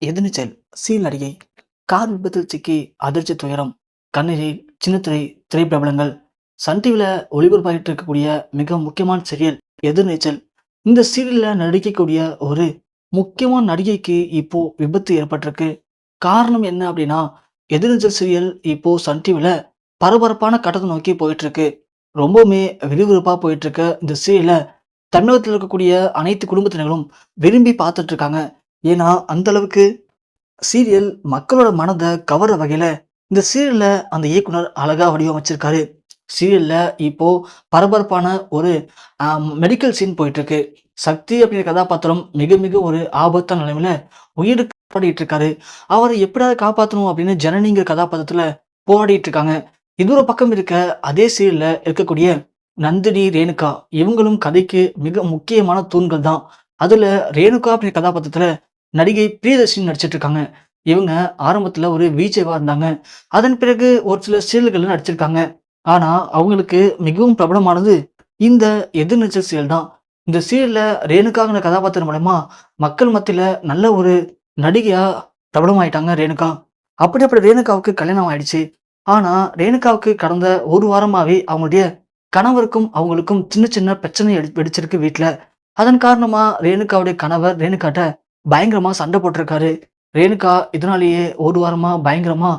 எதிர்நீச்சல் seal நடிகை car விபத்தில் சிக்கி அதிர்ச்சி துயரம் கண்ணீரில் சின்னத்திரை திரைப்பிரபலங்கள் சன் டிவில ஒளிபரப்பாகிட்டு இருக்கக்கூடிய மிக முக்கியமான சீரியல் எதிர்நீச்சல். இந்த சீரியல்ல நடிக்கக்கூடிய ஒரு முக்கியமான நடிகைக்கு இப்போ விபத்து ஏற்பட்டிருக்கு. காரணம் என்ன அப்படின்னா, எதிர்நீச்சல் சீரியல் இப்போ சன் டிவில பரபரப்பான கட்டத்தை நோக்கி போயிட்டு இருக்கு. ரொம்பவுமே விறுவிறுப்பா போயிட்டு இருக்க இந்த சீரியலை தமிழகத்தில் இருக்கக்கூடிய அனைத்து குடும்பத்தினர்களும் விரும்பி பார்த்துட்டு இருக்காங்க. ஏன்னா அந்த அளவுக்கு சீரியல் மக்களோட மனதை கவர வகையில இந்த சீரியல்ல அந்த இயக்குனர் அழகா வடிவமைச்சிருக்காரு. சீரியல்ல இப்போ பரபரப்பான ஒரு மெடிக்கல் சீன் போயிட்டு இருக்கு. சக்தி அப்படிங்கிற கதாபாத்திரம் மிக மிக ஒரு ஆபத்தான நிலைமையில உயிருக்கு போராடிட்டு இருக்காரு. அவரை எப்படியாவது காப்பாற்றணும் அப்படின்னு ஜனனிங்கிற கதாபாத்திரத்துல போராடிட்டு இருக்காங்க. இது ஒரு பக்கம் இருக்க, அதே சீரியல்ல இருக்கக்கூடிய நந்தினி, ரேணுகா இவங்களும் கதைக்கு மிக முக்கியமான தூண்கள் தான். அதுல ரேணுகா அப்படிங்கிற கதாபாத்திரத்துல நடிகை பிரியதர்ஷினி நடிச்சிட்டு இருக்காங்க. இவங்க ஆரம்பத்துல ஒரு விஜேவா இருந்தாங்க. அதன் பிறகு ஒரு சில சீரியல்கள்ல நடிச்சிருக்காங்க. ஆனா அவங்களுக்கு மிகவும் பிரபலமானது இந்த எதிர்நீச்சல் சீரியல் தான். இந்த சீரியல்ல ரேணுகாங்கிற கதாபாத்திரம் மூலமா மக்கள் மத்தியில நல்ல ஒரு நடிகையா பிரபலமாயிட்டாங்க ரேணுகா. அப்படிப்பட்ட ரேணுகாவுக்கு கல்யாணம் ஆயிடுச்சு. ஆனா ரேணுகாவுக்கு கடந்த ஒரு வாரமாவே அவங்களுடைய கணவருக்கும் அவங்களுக்கும் சின்ன சின்ன பிரச்சனை வெடிச்சிருக்கு வீட்டுல. அதன் காரணமா ரேணுகாவுடைய கணவர் ரேணுகாட்ட பயங்கரமா சண்டை போட்டிருக்காரு. ரேணுகா இதனாலேயே ஒரு வாரமா பயங்கரமா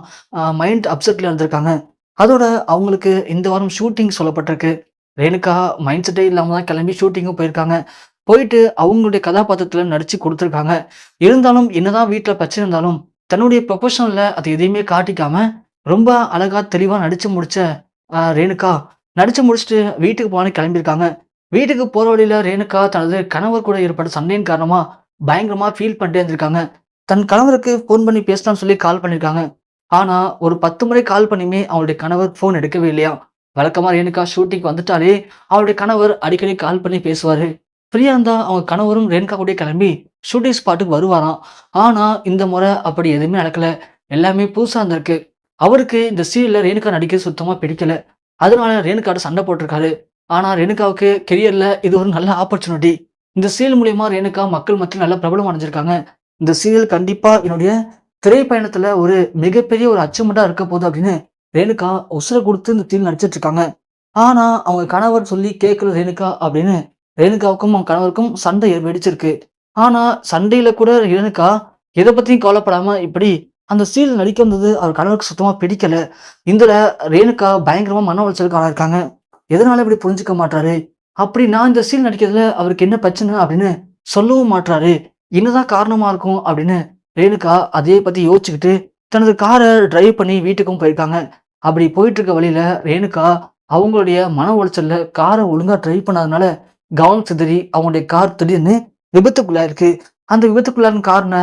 மைண்ட் அப்செட்ல இருந்திருக்காங்க. அதோட அவங்களுக்கு இந்த வாரம் ஷூட்டிங் சொல்லப்பட்டிருக்கு. ரேணுகா மைண்ட் செட்டே இல்லாம தான் கிளம்பி ஷூட்டிங்கும் போயிருக்காங்க. போயிட்டு அவங்களுடைய கதாபாத்திரத்துல நடிச்சு கொடுத்துருக்காங்க. இருந்தாலும் என்னதான் வீட்டுல பிரச்சனை இருந்தாலும் தன்னுடைய ப்ரொஃபஷனல்ல அது எதையுமே காட்டிக்காம ரொம்ப அழகா தெளிவா நடிச்சு முடிச்ச ரேணுகா நடிச்சு முடிச்சுட்டு வீட்டுக்கு போன கிளம்பியிருக்காங்க. வீட்டுக்கு போற வழியில ரேணுகா தனது கணவர் கூட ஏற்பட்ட சண்டையின் காரணமா பயங்கரமா ஃபீல் பண்ணிட்டே இருந்திருக்காங்க. தன் கணவருக்கு ஃபோன் பண்ணி பேசலாம்னு சொல்லி கால் பண்ணியிருக்காங்க. ஆனா ஒரு 10 முறை கால் பண்ணியுமே அவளுடைய கணவர் ஃபோன் எடுக்கவே இல்லையாம். வழக்கமா ரேணுகா ஷூட்டிங்க்கு வந்துட்டாலே அவளுடைய கணவர் அடிக்கடி கால் பண்ணி பேசுவாரு. ஃப்ரீயா இருந்தா அவங்க கணவரும் ரேணுகா கூடயே கிளம்பி ஷூட்டிங் ஸ்பாட்டுக்கு வருவாராம். ஆனா இந்த முறை அப்படி எதுவுமே நடக்கல. எல்லாமே புதுசா இருந்திருக்கு. அவருக்கு இந்த சீரியல்ல ரேணுகா நடிக்க சுத்தமா பிடிக்கல. அதனால ரேணுகாட்ட சண்டை போட்டிருக்காரு. ஆனா ரேணுகாவுக்கு கெரியர்ல இது ஒரு நல்ல ஆப்பர்ச்சுனிட்டி. இந்த சீரியல் மூலியமா ரேணுகா மக்கள் மத்தியில் நல்ல பிரபலம் அடைஞ்சிருக்காங்க. இந்த சீரியல் கண்டிப்பா என்னுடைய திரைப்பயணத்துல ஒரு மிகப்பெரிய ஒரு அச்சீவ்மெண்டா இருக்க போகுது அப்படின்னு ரேணுகா உசுரை கொடுத்து இந்த சீரியல் நடிச்சிட்டு இருக்காங்க. ஆனா அவங்க கணவர் சொல்லி கேட்கல ரேணுகா அப்படின்னு ரேணுகாவுக்கும் அவங்க கணவருக்கும் சண்டை வெடிச்சிருக்கு. ஆனா சண்டையில கூட ரேணுகா எதை பத்தியும் கவலைப்படாம இப்படி அந்த சீரியல் நடிக்க வந்தது அவர் கணவருக்கு சுத்தமா பிடிக்கல. இதுல ரேணுகா பயங்கரமா மன உளைச்சலுக்கு ஆளாயிருக்காங்க. எதனால இப்படி புரிஞ்சுக்க மாட்டாரு? அப்படி நான் இந்த சீரியல் நடிக்கிறதுல அவருக்கு என்ன பிரச்சனை அப்படின்னு சொல்லவும் மாட்றாரு. என்னதான் காரணமா இருக்கும் அப்படின்னு ரேணுகா அதே பத்தி யோசிச்சுக்கிட்டு தனது காரை டிரைவ் பண்ணி வீட்டுக்கும் போயிருக்காங்க. அப்படி போயிட்டு இருக்க வழியில ரேணுகா அவங்களுடைய மன உளைச்சல்ல காரை ஒழுங்கா டிரைவ் பண்ணாதனால கவனம் சிதறி அவங்களுடைய கார் திடீர்னு விபத்துக்குள்ளாயிருக்கு. அந்த விபத்துக்குள்ளான காரண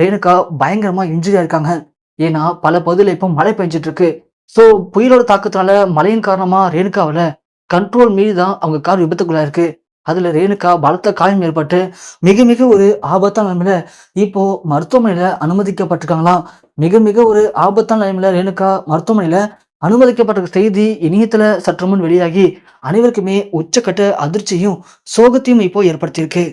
ரேணுகா பயங்கரமா இன்ஜுரியா இருக்காங்க. ஏன்னா பல பகுதியில் இப்போ மழை பெஞ்சிட்டு இருக்கு. ஸோ புயலோட தாக்கத்தினால மழையின் காரணமா ரேணுகாவில கண்ட்ரோல் மீறி தான் அவங்க கார் விபத்துக்குள்ளாயிருக்கு. அதுல ரேணுகா பலத்த காயம் ஏற்பட்டு மிக மிக ஒரு ஆபத்தான நிலைமையில இப்போ மருத்துவமனையில அனுமதிக்கப்பட்டிருக்காங்களாம். மிக மிக ஒரு ஆபத்தான நிலைமையில ரேணுகா மருத்துவமனையில அனுமதிக்கப்பட்ட செய்தி இணையத்துல சற்று முன் வெளியாகி அனைவருக்குமே உச்சக்கட்ட அதிர்ச்சியும் சோகத்தையும் இப்போ ஏற்படுத்தியிருக்கு.